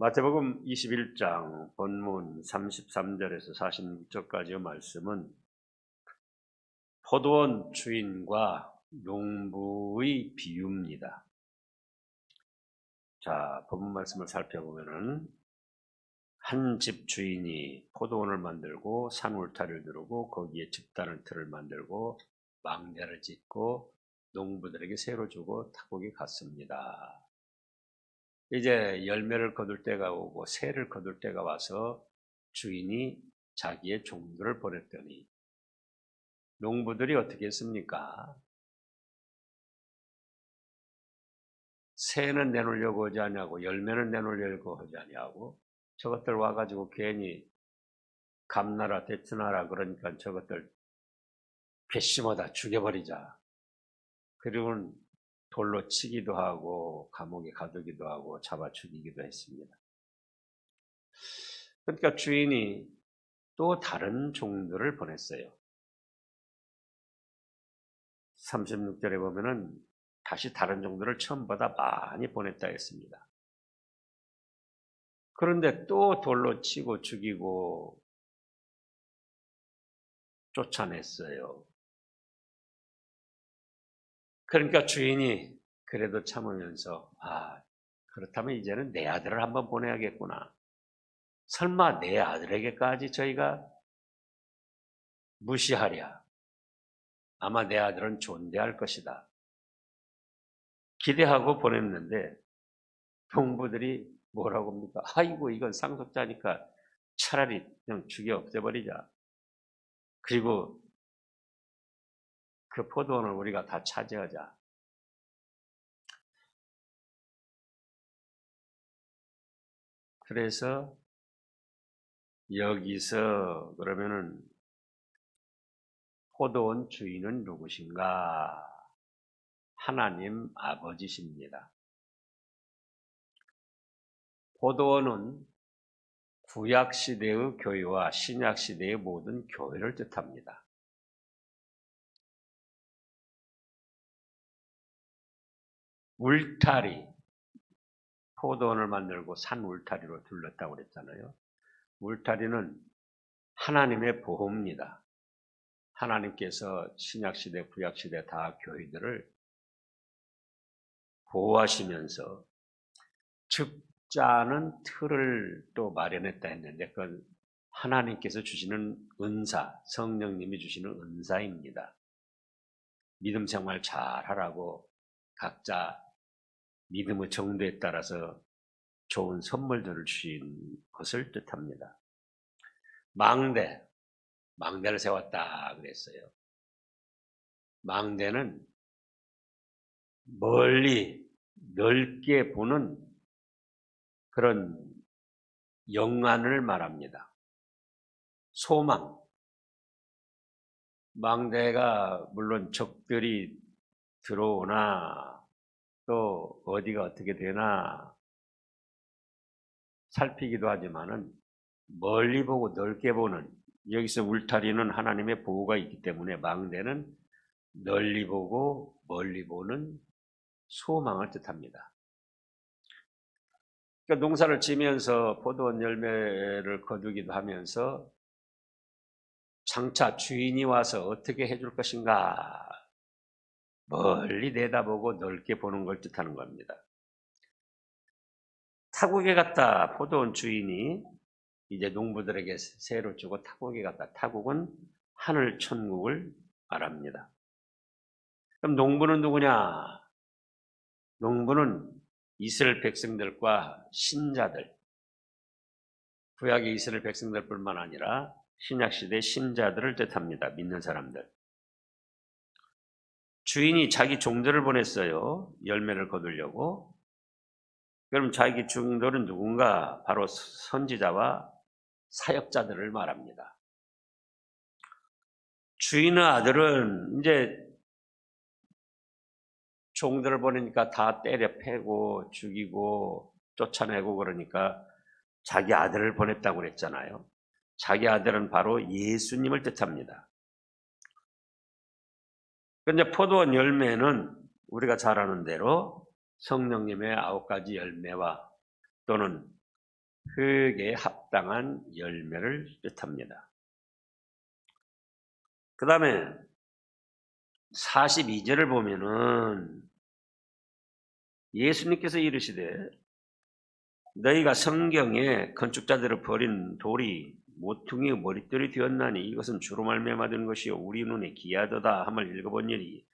마태복음 21장 본문 33절에서 46절까지의 말씀은 포도원 주인과 농부의 비유입니다. 자, 본문 말씀을 살펴보면은 한 집 주인이 포도원을 만들고 산 울타리를 두르고 거기에 집단을 틀을 만들고 망대를 짓고 농부들에게 새로 주고 타국이 갔습니다. 이제 열매를 거둘 때가 오고 새를 거둘 때가 와서 주인이 자기의 종들을 보냈더니 농부들이 어떻게 했습니까? 새는 내놓으려고 하지 아니하고 열매는 내놓으려고 하지 아니하고 저것들 와가지고 괜히 감나라 대추나라 그러니까 저것들 괘씸하다 죽여버리자. 그리고는 돌로 치기도 하고 감옥에 가두기도 하고 잡아 죽이기도 했습니다. 그러니까 주인이 또 다른 종들을 보냈어요. 36절에 보면은 다시 다른 종들을 처음보다 많이 보냈다 했습니다. 그런데 또 돌로 치고 죽이고 쫓아냈어요. 그러니까 주인이 그래도 참으면서 그렇다면 이제는 내 아들을 한번 보내야겠구나. 설마 내 아들에게까지 저희가 무시하랴. 아마 내 아들은 존대할 것이다. 기대하고 보냈는데 농부들이 뭐라고 합니까? 아이고 이건 상속자니까 차라리 그냥 죽여 없애버리자. 그리고 그 포도원을 우리가 다 차지하자. 그래서 여기서 그러면은 포도원 주인은 누구신가? 하나님 아버지십니다. 포도원은 구약시대의 교회와 신약시대의 모든 교회를 뜻합니다. 울타리, 포도원을 만들고 산 울타리로 둘렀다고 그랬잖아요. 울타리는 하나님의 보호입니다. 하나님께서 신약시대, 구약시대 다 교회들을 보호하시면서 적자는 틀을 또 마련했다 했는데 그건 하나님께서 주시는 은사, 성령님이 주시는 은사입니다. 믿음 생활 잘하라고 각자 믿음의 정도에 따라서 좋은 선물들을 주신 것을 뜻합니다. 망대를 세웠다 그랬어요. 망대는 멀리 넓게 보는 그런 영안을 말합니다. 소망. 망대가 물론 적들이 들어오나 또 어디가 어떻게 되나 살피기도 하지만은 멀리 보고 넓게 보는, 여기서 울타리는 하나님의 보호가 있기 때문에 망대는 널리 보고 멀리 보는 소망을 뜻합니다. 그러니까 농사를 지면서 포도원 열매를 거두기도 하면서 장차 주인이 와서 어떻게 해줄 것인가 멀리 내다보고 넓게 보는 걸 뜻하는 겁니다. 타국에 갔다 포도원 주인이 이제 농부들에게 새로 주고 타국에 갔다. 타국은 하늘 천국을 말합니다. 그럼 농부는 누구냐? 농부는 이스라엘 백성들과 신자들, 구약의 이스라엘 백성들뿐만 아니라 신약시대 신자들을 뜻합니다. 믿는 사람들. 주인이 자기 종들을 보냈어요. 열매를 거두려고. 그럼 자기 종들은 누군가? 바로 선지자와 사역자들을 말합니다. 주인의 아들은 이제 종들을 보내니까 다 때려 패고 죽이고 쫓아내고 그러니까 자기 아들을 보냈다고 그랬잖아요. 자기 아들은 바로 예수님을 뜻합니다. 그런데 포도원 열매는 우리가 잘 아는 대로 성령님의 9가지 열매와 또는 흙에 합당한 열매를 뜻합니다. 그 다음에 42절을 보면은 예수님께서 이르시되 너희가 성경에 건축자들을 버린 돌이 모퉁이의 머릿돌이 되었나니 이것은 주로 말미암아 된 것이요 우리 눈에 기이하도다 함을 읽어본 일이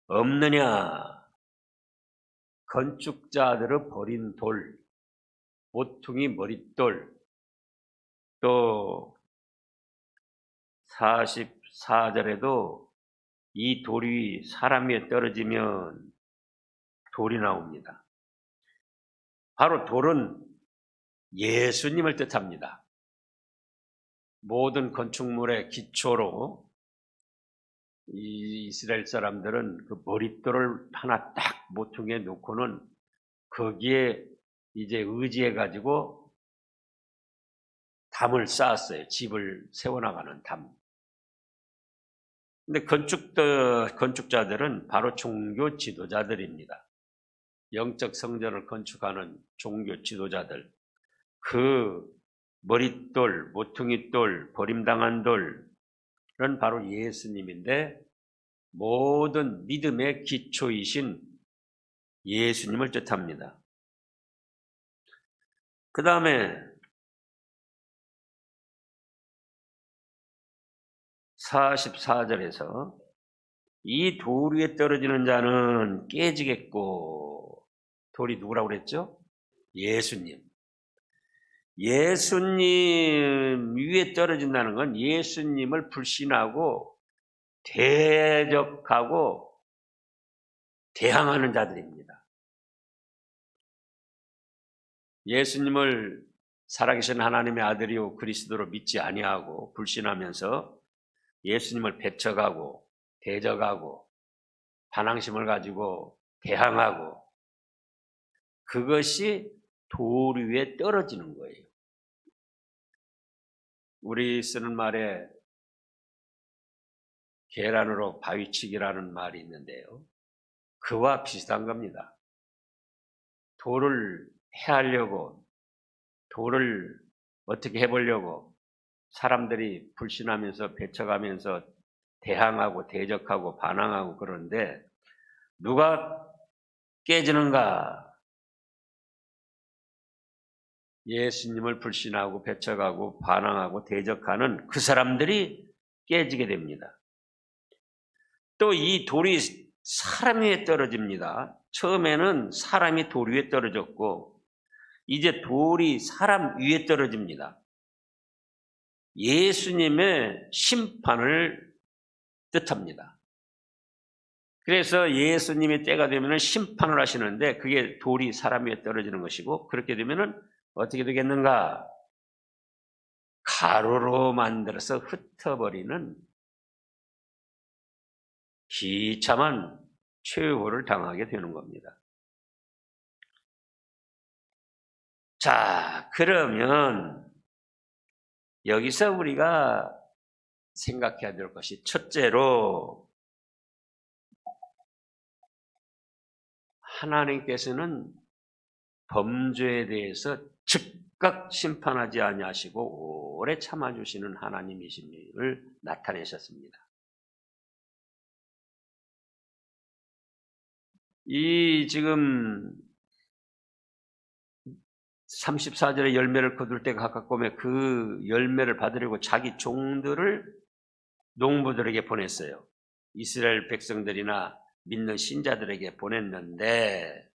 없느냐. 건축자들을 버린 돌, 모퉁이 머릿돌, 또 44절에도 이 돌이 사람 위에 떨어지면 돌이 나옵니다. 바로 돌은 예수님을 뜻합니다. 모든 건축물의 기초로 이 이스라엘 사람들은 그 머릿돌을 하나 딱 모퉁이에 놓고는 거기에 이제 의지해 가지고 담을 쌓았어요. 집을 세워나가는 담. 근데 건축자들은 바로 종교 지도자들입니다. 영적 성전을 건축하는 종교 지도자들. 그 머릿돌, 모퉁이돌, 버림당한 돌은 바로 예수님인데 모든 믿음의 기초이신 예수님을 뜻합니다. 그 다음에 44절에서 이 돌 위에 떨어지는 자는 깨지겠고, 돌이 누구라고 그랬죠? 예수님. 예수님 위에 떨어진다는 건 예수님을 불신하고 대적하고 대항하는 자들입니다. 예수님을 살아계신 하나님의 아들이요 그리스도로 믿지 아니하고 불신하면서 예수님을 배척하고 대적하고 반항심을 가지고 대항하고 그것이 돌 위에 떨어지는 거예요. 우리 쓰는 말에 계란으로 바위치기라는 말이 있는데요. 그와 비슷한 겁니다. 돌을 해하려고 돌을 어떻게 해보려고 사람들이 불신하면서 배척하면서 대항하고 대적하고 반항하고 그러는데 누가 깨지는가? 예수님을 불신하고 배척하고 반항하고 대적하는 그 사람들이 깨지게 됩니다. 또 이 돌이 사람 위에 떨어집니다. 처음에는 사람이 돌 위에 떨어졌고 이제 돌이 사람 위에 떨어집니다. 예수님의 심판을 뜻합니다. 그래서 예수님의 때가 되면 심판을 하시는데 그게 돌이 사람 위에 떨어지는 것이고 그렇게 되면 어떻게 되겠는가? 가루로 만들어서 흩어버리는 비참한 최후를 당하게 되는 겁니다. 자, 그러면 여기서 우리가 생각해야 될 것이 첫째로 하나님께서는 범죄에 대해서 즉각 심판하지 아니하시고 오래 참아주시는 하나님이심을 나타내셨습니다. 이 지금 34절에 열매를 거둘 때가 가깝고 오면 그 열매를 받으려고 자기 종들을 농부들에게 보냈어요. 이스라엘 백성들이나 믿는 신자들에게 보냈는데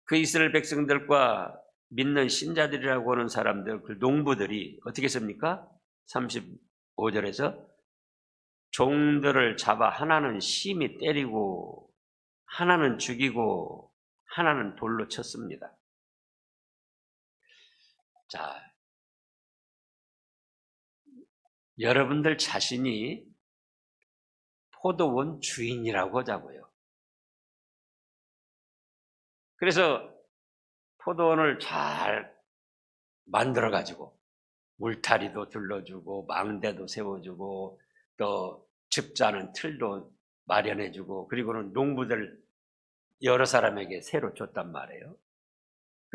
그 이스라엘 백성들과 믿는 신자들이라고 하는 사람들, 그 농부들이 어떻게 했습니까? 35절에서 종들을 잡아 하나는 심히 때리고 하나는 죽이고 하나는 돌로 쳤습니다. 자, 여러분들 자신이 포도원 주인이라고 하자고요. 그래서 포도원을 잘 만들어가지고 울타리도 둘러주고 망대도 세워주고 또 즙자는 틀도 마련해주고 그리고는 농부들 여러 사람에게 새로 줬단 말이에요.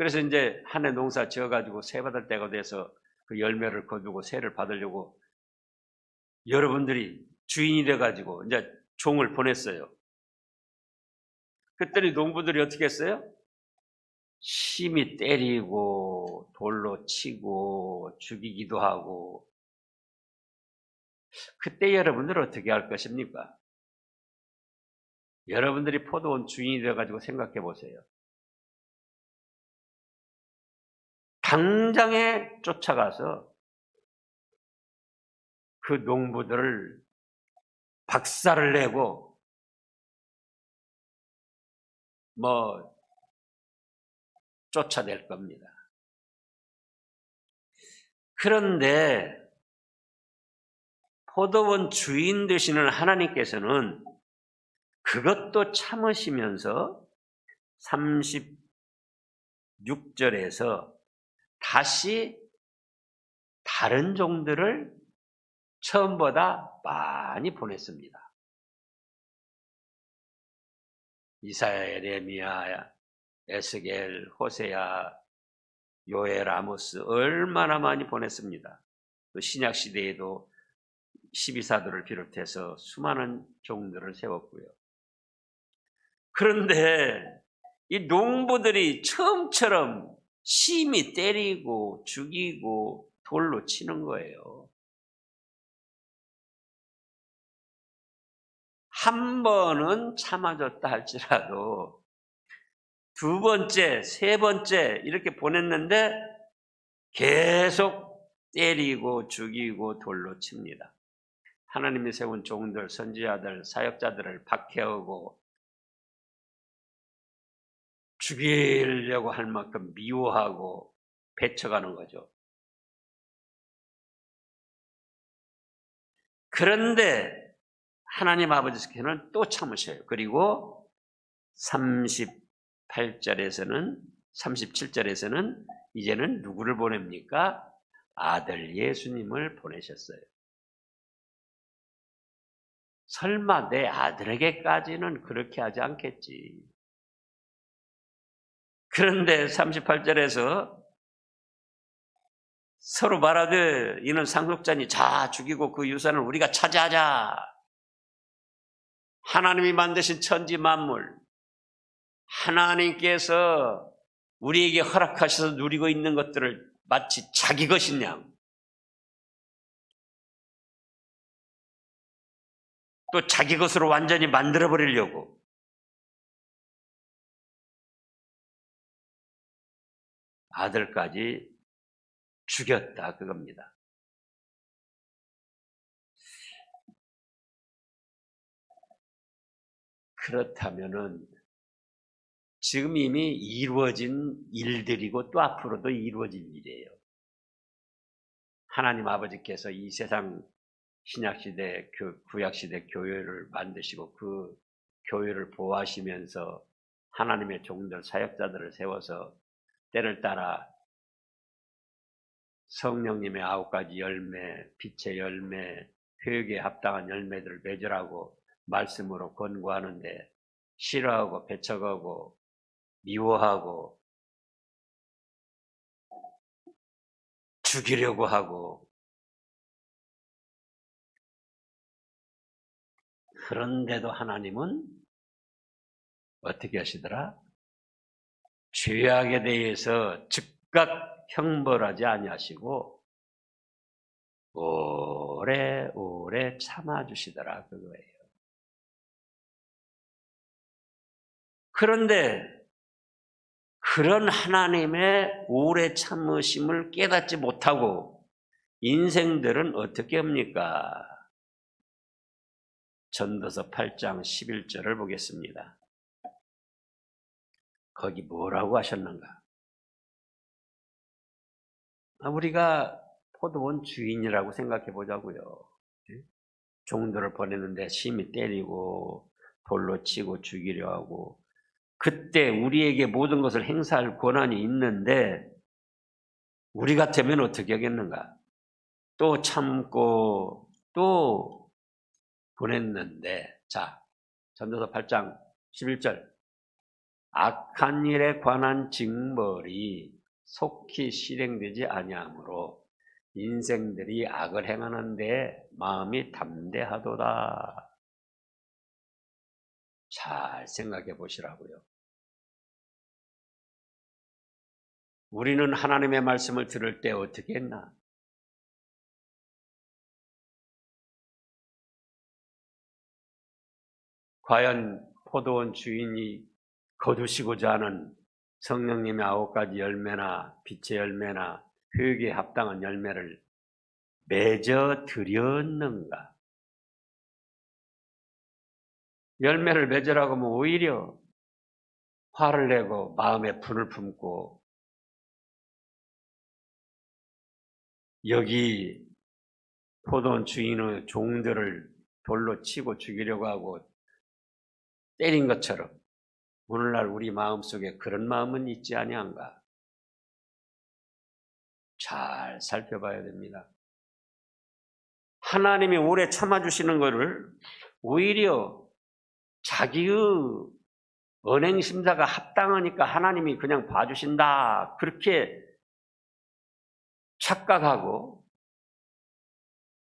그래서 이제 한 해 농사 지어가지고 새 받을 때가 돼서 그 열매를 거두고 새를 받으려고 여러분들이 주인이 돼가지고 이제 종을 보냈어요. 그랬더니 농부들이 어떻게 했어요? 심히 때리고 돌로 치고 죽이기도 하고. 그때 여러분들은 어떻게 할 것입니까? 여러분들이 포도원 주인이 돼가지고 생각해 보세요. 당장에 쫓아가서 그 농부들을 박살을 내고 뭐 쫓아낼 겁니다. 그런데 포도원 주인 되시는 하나님께서는 그것도 참으시면서 36절에서 다시 다른 종들을 처음보다 많이 보냈습니다. 이사야, 예레미야, 에스겔, 호세야, 요엘, 아모스 얼마나 많이 보냈습니다. 또 신약 시대에도 12사도를 비롯해서 수많은 종들을 세웠고요. 그런데 이 농부들이 처음처럼 심히 때리고 죽이고 돌로 치는 거예요. 한 번은 참아줬다 할지라도 두 번째, 세 번째 이렇게 보냈는데 계속 때리고 죽이고 돌로 칩니다. 하나님이 세운 종들, 선지자들, 사역자들을 박해하고 죽이려고 할 만큼 미워하고 배척하는 거죠. 그런데 하나님 아버지께서는 또 참으셔요. 그리고 37절에서는 이제는 누구를 보냅니까? 아들 예수님을 보내셨어요. 설마 내 아들에게까지는 그렇게 하지 않겠지. 그런데 38절에서 서로 말하되 이는 상속자니 자 죽이고 그 유산을 우리가 차지하자. 하나님이 만드신 천지 만물, 하나님께서 우리에게 허락하셔서 누리고 있는 것들을 마치 자기 것인 양, 또 자기 것으로 완전히 만들어버리려고 아들까지 죽였다 그겁니다. 그렇다면은 지금 이미 이루어진 일들이고 또 앞으로도 이루어질 일이에요. 하나님 아버지께서 이 세상 신약시대, 구약시대 교회를 만드시고 그 교회를 보호하시면서 하나님의 종들, 사역자들을 세워서 때를 따라 성령님의 9가지 열매, 빛의 열매, 회개에 합당한 열매들을 맺으라고 말씀으로 권고하는데 싫어하고 배척하고 미워하고 죽이려고 하고, 그런데도 하나님은 어떻게 하시더라? 죄악에 대해서 즉각 형벌하지 아니하시고 오래오래 참아주시더라 그거예요. 그런데 그런 하나님의 오래 참으심을 깨닫지 못하고 인생들은 어떻게 합니까? 전도서 8장 11절을 보겠습니다. 거기 뭐라고 하셨는가? 우리가 포도원 주인이라고 생각해 보자고요. 종들을 보내는데 심히 때리고 돌로 치고 죽이려 하고, 그때 우리에게 모든 것을 행사할 권한이 있는데 우리 같으면 어떻게 하겠는가? 또 참고 또 보냈는데, 자, 전도서 8장 11절 악한 일에 관한 징벌이 속히 실행되지 아니하므로 인생들이 악을 행하는데 마음이 담대하도다. 잘 생각해 보시라고요. 우리는 하나님의 말씀을 들을 때 어떻게 했나? 과연 포도원 주인이 거두시고자 하는 성령님의 9가지 열매나 빛의 열매나 교육에 합당한 열매를 맺어 드렸는가? 열매를 맺으라고 하면 오히려 화를 내고 마음에 분을 품고 여기 포도원 주인의 종들을 돌로 치고 죽이려고 하고 때린 것처럼 오늘날 우리 마음속에 그런 마음은 있지 아니한가? 잘 살펴봐야 됩니다. 하나님이 오래 참아주시는 것을 오히려 자기의 언행심사가 합당하니까 하나님이 그냥 봐주신다. 그렇게 착각하고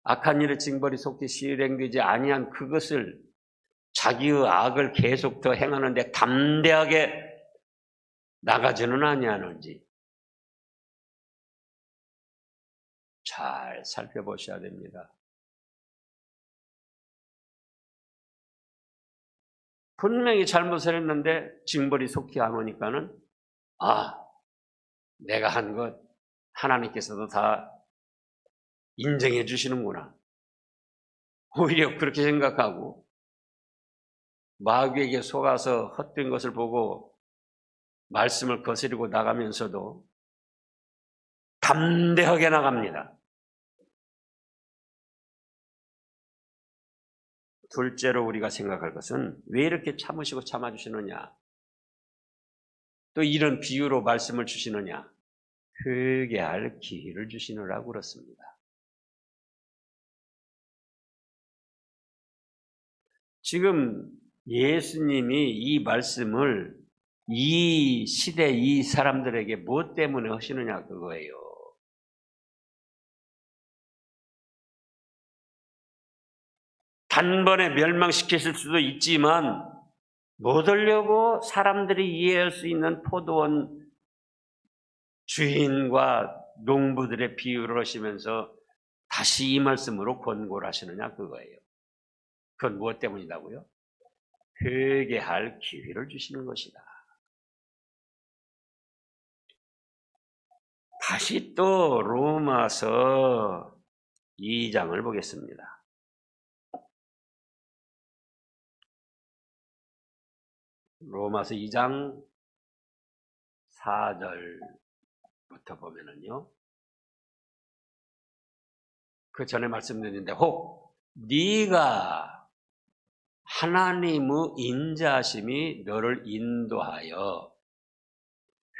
악한 일의 징벌이 속히 실행되지 아니한 그것을 자기의 악을 계속 더 행하는데 담대하게 나가지는 아니하는지 잘 살펴보셔야 됩니다. 분명히 잘못을 했는데 징벌이 속히 안 오니까는 내가 한 것 하나님께서도 다 인정해 주시는구나. 오히려 그렇게 생각하고 마귀에게 속아서 헛된 것을 보고 말씀을 거스르고 나가면서도 담대하게 나갑니다. 둘째로 우리가 생각할 것은 왜 이렇게 참으시고 참아주시느냐? 또 이런 비유로 말씀을 주시느냐? 회개할 기회를 주시느라고 그렇습니다. 지금 예수님이 이 말씀을 이 시대 이 사람들에게 무엇 때문에 하시느냐 그거예요. 단번에 멸망시키실 수도 있지만 못 하려고 사람들이 이해할 수 있는 포도원 주인과 농부들의 비유를 하시면서 다시 이 말씀으로 권고를 하시느냐 그거예요. 그건 무엇 때문이라고요? 회개할 기회를 주시는 것이다. 다시 또 로마서 2장을 보겠습니다. 로마서 2장 4절부터 보면은요. 그 전에 말씀드렸는데 혹 네가 하나님의 인자하심이 너를 인도하여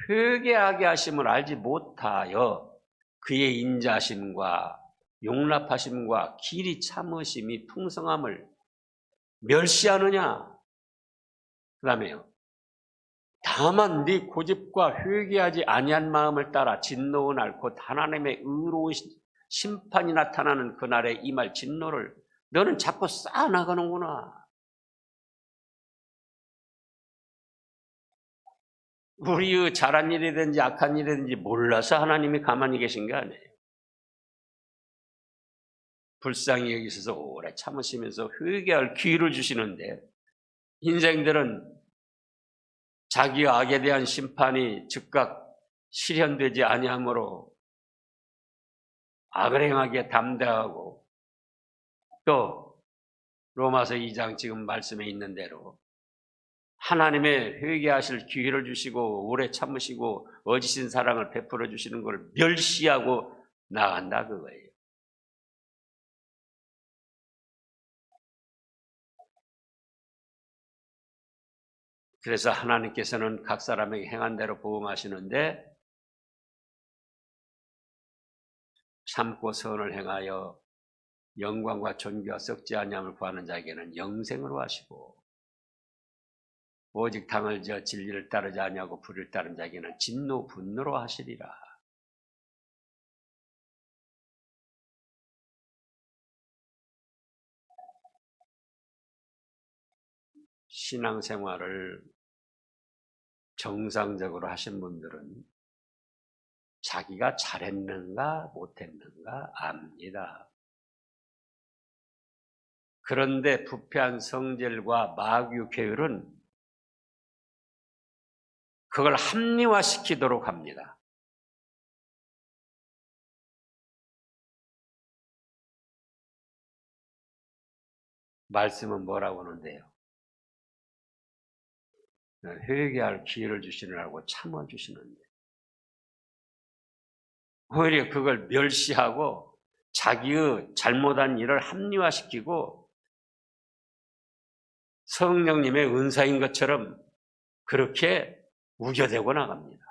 회개하게 하심을 알지 못하여 그의 인자하심과 용납하심과 길이 참으심이 풍성함을 멸시하느냐? 그 다음에요. 다만 네 고집과 회개하지 아니한 마음을 따라 진노의 날 곧 하나님의 의로운 심판이 나타나는 그날에 임할 진노를 너는 자꾸 쌓아나가는구나. 우리의 잘한 일이든지 악한 일이든지 몰라서 하나님이 가만히 계신 게 아니에요. 불쌍히 여기셔서 오래 참으시면서 회개할 기회를 주시는데 인생들은 자기 악에 대한 심판이 즉각 실현되지 아니하므로 악을 행하기에 담대하고 또 로마서 2장 지금 말씀에 있는 대로 하나님의 회개하실 기회를 주시고 오래 참으시고 어지신 사랑을 베풀어 주시는 걸 멸시하고 나간다 그거예요. 그래서 하나님께서는 각 사람에게 행한 대로 보응하시는데 참고 선을 행하여 영광과 존귀와 썩지 아니함을 구하는 자에게는 영생으로 하시고 오직 당을 지어 진리를 따르지 아니하고 불의를 따른 자에게는 진노 분노로 하시리라. 신앙생활을 정상적으로 하신 분들은 자기가 잘했는가 못했는가 압니다. 그런데 부패한 성질과 마귀 계율은 그걸 합리화시키도록 합니다. 말씀은 뭐라고 하는데요? 회개할 기회를 주시느라고 참아주시는데 오히려 그걸 멸시하고 자기의 잘못한 일을 합리화시키고 성령님의 은사인 것처럼 그렇게 우겨대고 나갑니다.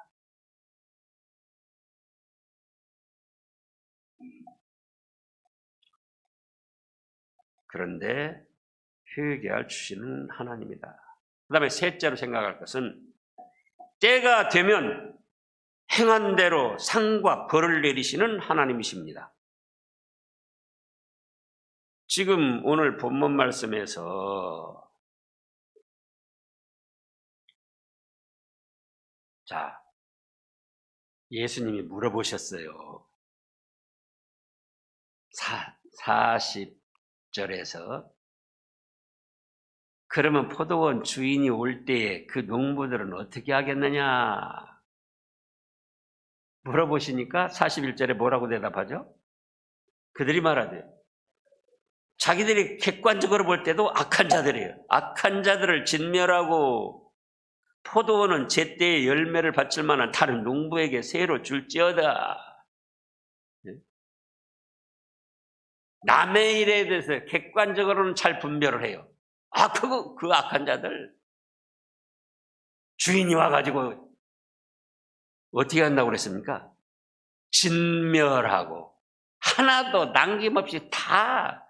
그런데 회개할 주시는 하나님이다. 그 다음에 셋째로 생각할 것은 때가 되면 행한 대로 상과 벌을 내리시는 하나님이십니다. 지금 오늘 본문 말씀에서 예수님이 물어보셨어요. 40절에서 그러면 포도원 주인이 올 때에 그 농부들은 어떻게 하겠느냐 물어보시니까 41절에 뭐라고 대답하죠? 그들이 말하되 자기들이 객관적으로 볼 때도 악한 자들이에요. 악한 자들을 진멸하고 포도원은 제때에 열매를 바칠 만한 다른 농부에게 새로 줄지어다. 남의 일에 대해서 객관적으로는 잘 분별을 해요. 그 악한 자들 주인이 와가지고 어떻게 한다고 그랬습니까? 진멸하고 하나도 남김없이 다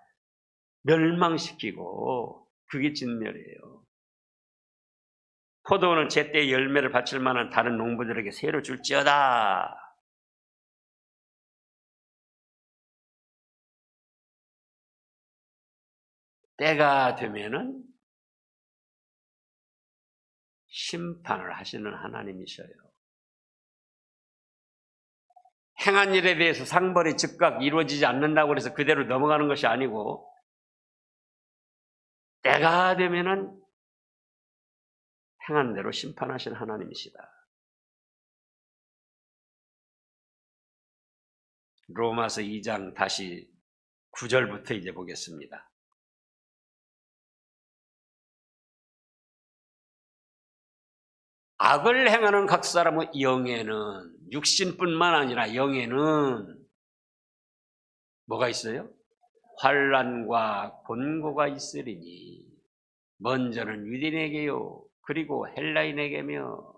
멸망시키고 그게 진멸이에요. 포도원은 제때 열매를 바칠 만한 다른 농부들에게 새로 줄지어다. 때가 되면은 심판을 하시는 하나님이셔요. 행한 일에 대해서 상벌이 즉각 이루어지지 않는다고 해서 그대로 넘어가는 것이 아니고 때가 되면은 행한 대로 심판하시는 하나님이시다. 로마서 2장 다시 9절부터 이제 보겠습니다. 악을 행하는 각 사람의 영에는 육신뿐만 아니라 영에는 뭐가 있어요? 환난과 곤고가 있으리니 먼저는 유대인에게요 그리고 헬라인에게며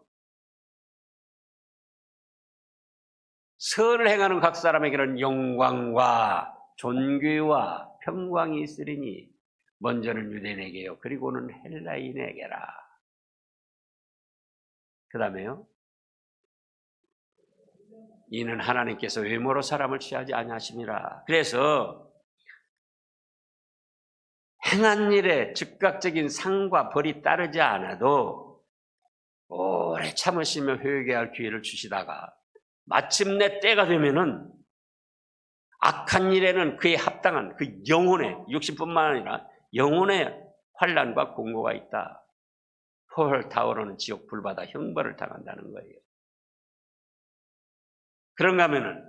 선을 행하는 각 사람에게는 영광과 존귀와 평강이 있으리니 먼저는 유대인에게요 그리고는 헬라인에게라. 그 다음에요. 이는 하나님께서 외모로 사람을 취하지 아니하심이라. 그래서 행한 일에 즉각적인 상과 벌이 따르지 않아도 오래 참으시며 회개할 기회를 주시다가 마침내 때가 되면은 악한 일에는 그에 합당한 그 영혼의 육신뿐만 아니라 영혼의 환난과 공고가 있다. 펄 타오르는 지옥 불바다 형벌을 당한다는 거예요. 그런가 하면은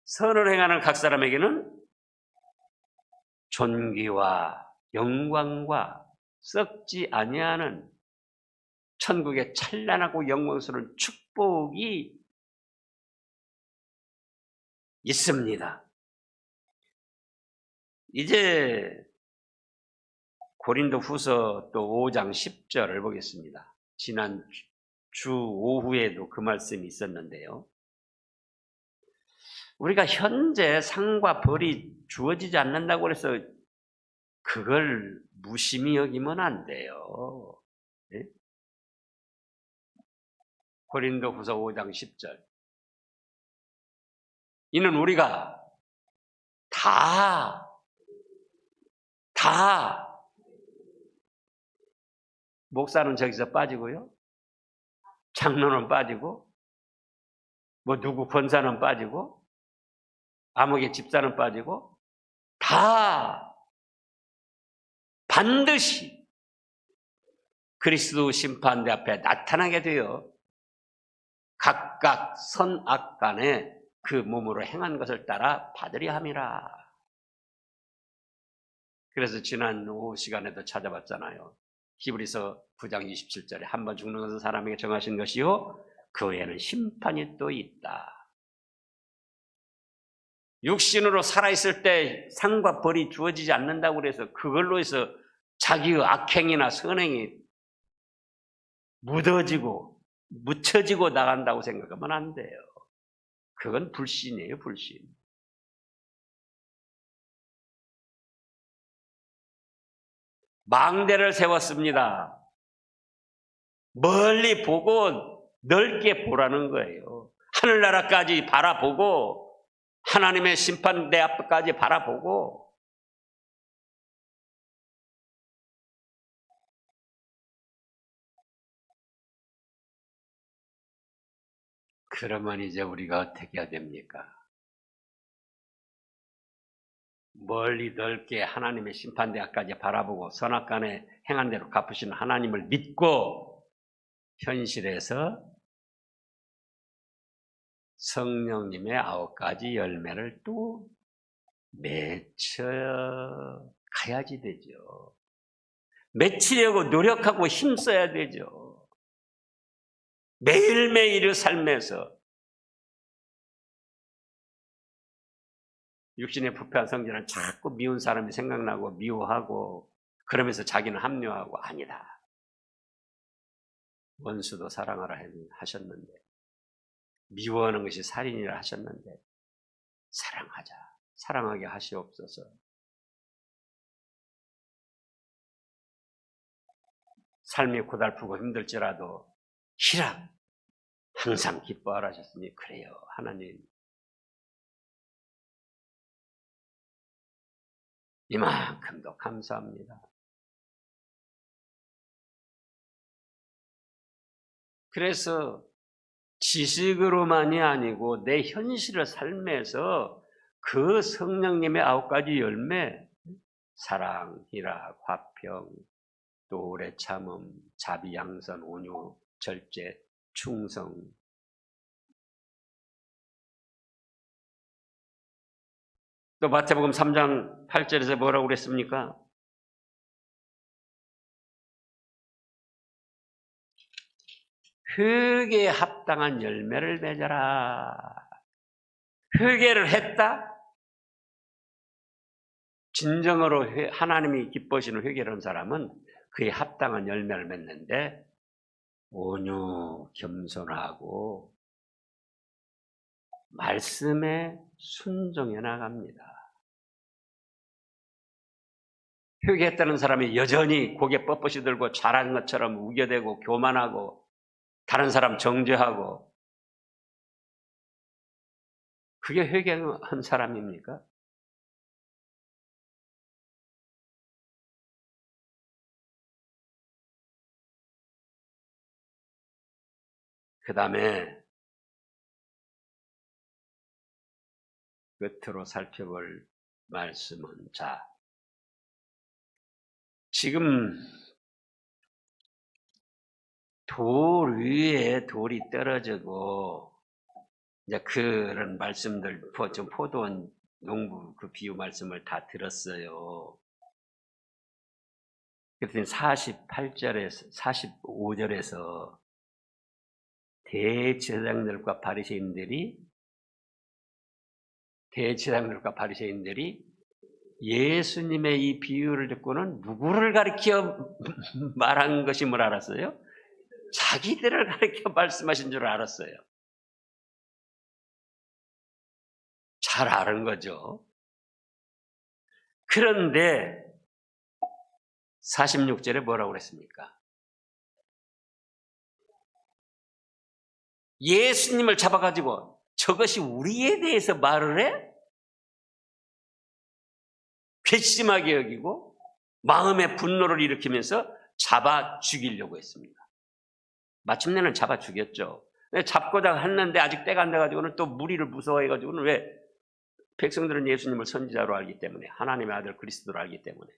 선을 행하는 각 사람에게는 존귀와 영광과 썩지 아니하는 천국의 찬란하고 영광스러운 축복이 있습니다. 이제 고린도 후서 또 5장 10절을 보겠습니다. 지난 주 오후에도 그 말씀이 있었는데요. 우리가 현재 상과 벌이 주어지지 않는다고 해서 그걸 무심히 여기면 안 돼요. 네? 고린도후서 5장 10절. 이는 우리가 다 목사는 저기서 빠지고요, 장로는 빠지고, 뭐 누구 권사는 빠지고, 아무개 집사는 빠지고, 다 반드시 그리스도 심판대 앞에 나타나게 되어 각각 선악간에 그 몸으로 행한 것을 따라 받으려 함이라. 그래서 지난 오후 시간에도 찾아봤잖아요. 히브리서 9장 27절에 한 번 죽는 것은 사람에게 정하신 것이요 그 외에는 심판이 또 있다. 육신으로 살아있을 때 상과 벌이 주어지지 않는다고 그래서 그걸로 해서 자기의 악행이나 선행이 묻혀지고 나간다고 생각하면 안 돼요. 그건 불신이에요, 불신. 망대를 세웠습니다. 멀리 보고 넓게 보라는 거예요. 하늘나라까지 바라보고 하나님의 심판대 앞까지 바라보고, 그러면 이제 우리가 어떻게 해야 됩니까? 멀리 넓게 하나님의 심판대 앞까지 바라보고 선악간에 행한 대로 갚으시는 하나님을 믿고 현실에서 성령님의 9가지 열매를 또 맺혀가야지 되죠. 맺히려고 노력하고 힘써야 되죠. 매일매일의 삶에서 육신의 부패한 성질은 자꾸 미운 사람이 생각나고 미워하고 그러면서 자기는 합리화하고 아니다. 원수도 사랑하라 하셨는데, 미워하는 것이 살인이라 하셨는데 사랑하자. 사랑하게 하시옵소서. 삶이 고달프고 힘들지라도 희락 항상 기뻐하라 하셨으니 그래요. 하나님 이만큼도 감사합니다. 그래서 지식으로만이 아니고 내 현실의 삶에서 그 성령님의 9가지 열매, 사랑, 희락, 화평, 또 오래 참음, 자비, 양선, 온유, 절제, 충성, 또 마태복음 3장 8절에서 뭐라고 그랬습니까? 회개에 합당한 열매를 맺어라. 회개를 했다? 진정으로 하나님이 기뻐하시는 회개를 한 사람은 그에 합당한 열매를 맺는데 온유, 겸손하고 말씀에 순종해 나갑니다. 회개했다는 사람이 여전히 고개 뻣뻣이 들고 잘한 것처럼 우겨대고 교만하고 다른 사람 정죄하고, 그게 회개한 사람입니까? 그 다음에 끝으로 살펴볼 말씀은, 자, 지금 돌 위에 돌이 떨어지고 이제 그런 말씀들, 좀 포도원 농부 그 비유 말씀을 다 들었어요. 그랬더니 48절에서 45절에서 대제사장들과 바리새인들이 예수님의 이 비유를 듣고는 누구를 가리켜 말한 것임을 알았어요? 자기들을 가리켜 말씀하신 줄 알았어요. 잘 아는 거죠. 그런데 46절에 뭐라고 그랬습니까? 예수님을 잡아가지고 저것이 우리에 대해서 말을 해? 괘씸하게 여기고 마음의 분노를 일으키면서 잡아 죽이려고 했습니다. 마침내는 잡아 죽였죠. 잡고자 했는데 아직 때가 안 돼가지고는 또 무리를 무서워해가지고는 왜? 백성들은 예수님을 선지자로 알기 때문에, 하나님의 아들 그리스도로 알기 때문에.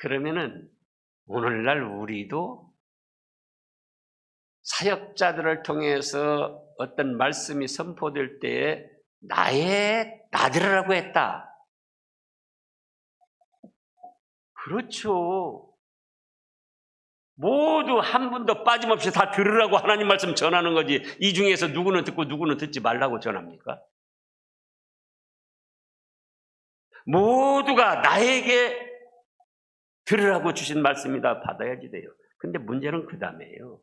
그러면은 오늘날 우리도 사역자들을 통해서 어떤 말씀이 선포될 때에 나들으라고 했다. 그렇죠. 모두 한 분도 빠짐없이 다 들으라고 하나님 말씀 전하는 거지. 이 중에서 누구는 듣고 누구는 듣지 말라고 전합니까? 모두가 나에게 들으라고 주신 말씀이다. 받아야지 돼요. 근데 문제는 그 다음에요.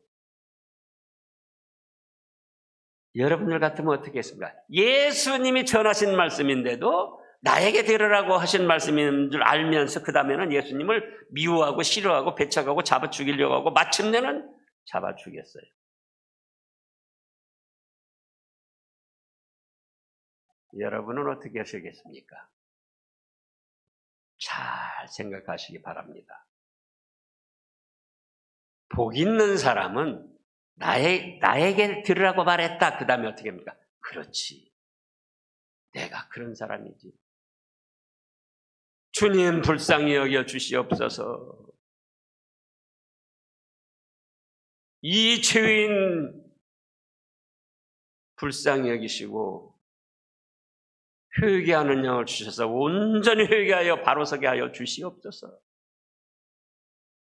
여러분들 같으면 어떻게 했습니까? 예수님이 전하신 말씀인데도 나에게 들으라고 하신 말씀인 줄 알면서 그 다음에는 예수님을 미워하고 싫어하고 배척하고 잡아 죽이려고 하고 마침내는 잡아 죽였어요. 여러분은 어떻게 하시겠습니까? 잘 생각하시기 바랍니다. 복 있는 사람은 나에게 들으라고 말했다. 그 다음에 어떻게 합니까? 그렇지. 내가 그런 사람이지. 주님 불쌍히 여겨 주시옵소서. 이 죄인 불쌍히 여기시고 회개하는 영을 주셔서 온전히 회개하여 바로 서게 하여 주시옵소서.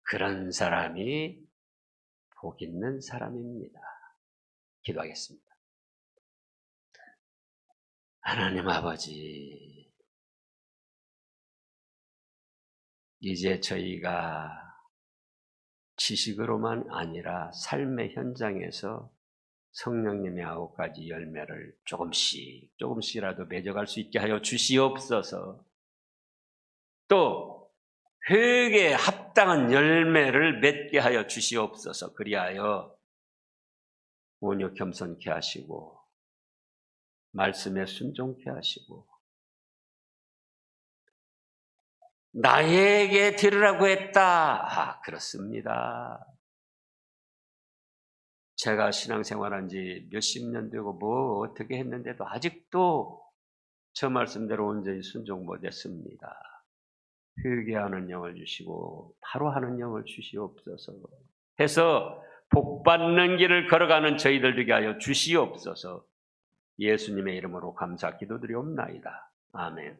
그런 사람이 복 있는 사람입니다. 기도하겠습니다. 하나님 아버지, 이제 저희가 지식으로만 아니라 삶의 현장에서 성령님의 9가지 열매를 조금씩이라도 맺어갈 수 있게 하여 주시옵소서. 또 회개에 합당한 열매를 맺게 하여 주시옵소서. 그리하여 온유 겸손케 하시고 말씀에 순종케 하시고 나에게 들으라고 했다. 그렇습니다. 제가 신앙생활한 지 몇십 년 되고 뭐 어떻게 했는데도 아직도 저 말씀대로 온전히 순종 못했습니다. 회개하는 영을 주시고 바로 하는 영을 주시옵소서 해서 복받는 길을 걸어가는 저희들 되게 하여 주시옵소서. 예수님의 이름으로 감사 기도드리옵나이다. 아멘.